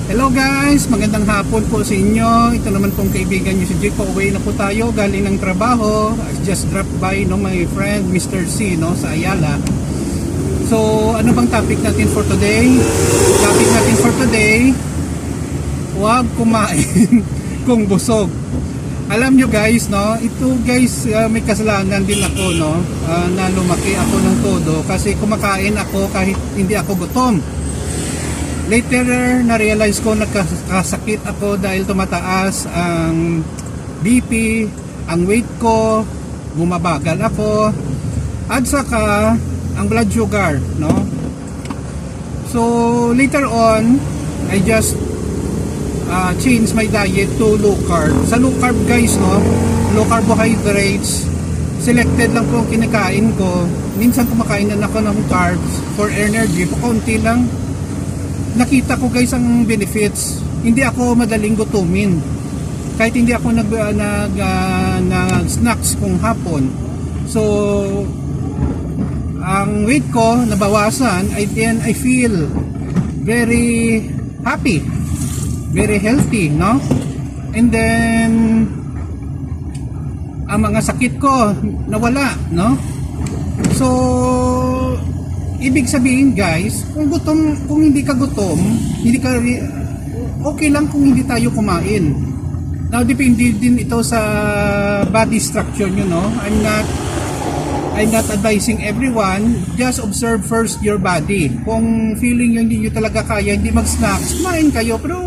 Hello guys, magandang hapon po sa inyo. Ito naman pong kaibigan nyo si Jake. Pauwi na po tayo galing ng trabaho. I just dropped by my friend Mr. C sa Ayala. So ano bang topic natin for today? Topic natin for today, huwag kumain kung busog. Alam nyo guys, ito guys, may kasalanan din ako na lumaki ako ng todo kasi kumakain ako kahit hindi ako gutom. Later, na-realize ko nagkasakit ako dahil tumataas ang BP, ang weight ko, bumabagal ako, at saka ang blood sugar, So, later on, I just changed my diet to low carb. Sa low carb guys, low carbohydrates, selected lang po ang kinakain ko. Minsan kumakain na ako ng carbs for energy, pakunti lang. Nakita ko guys ang benefits. Hindi ako madaling gutumin. Kahit hindi ako nag-snacks kung hapon. So, ang weight ko nabawasan. I feel very happy. Very healthy, And then, ang mga sakit ko nawala, So, ibig sabihin guys, kung hindi ka gutom, okay lang kung hindi tayo kumain. Now, depende din ito sa body structure nyo, I'm not advising everyone. Just observe first your body. Kung feeling nyo hindi nyo talaga kaya, hindi mag-snacks, kumain kayo, pero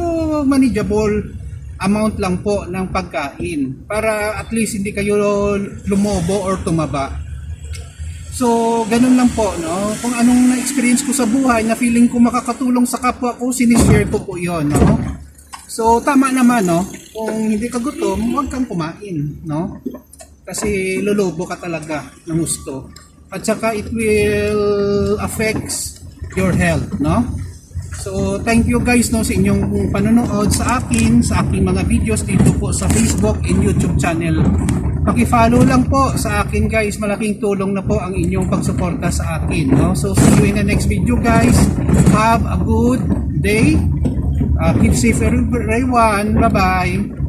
manageable amount lang po ng pagkain. Para at least hindi kayo lumobo or tumaba. So, ganun lang po, Kung anong na-experience ko sa buhay, na feeling ko makakatulong sa kapwa ko, sinishare ko po yun, So, tama naman, Kung hindi ka gutom, huwag kang kumain, Kasi lulubo ka talaga ng gusto. At saka, it will affect your health, So, thank you guys, sa inyong panonood sa aking mga videos dito po sa Facebook and YouTube channel. Paki-follow lang po sa akin guys, malaking tulong na po ang inyong pagsuporta sa akin, So see you in the next video guys. Have a good day. Keep safe everyone. Bye bye.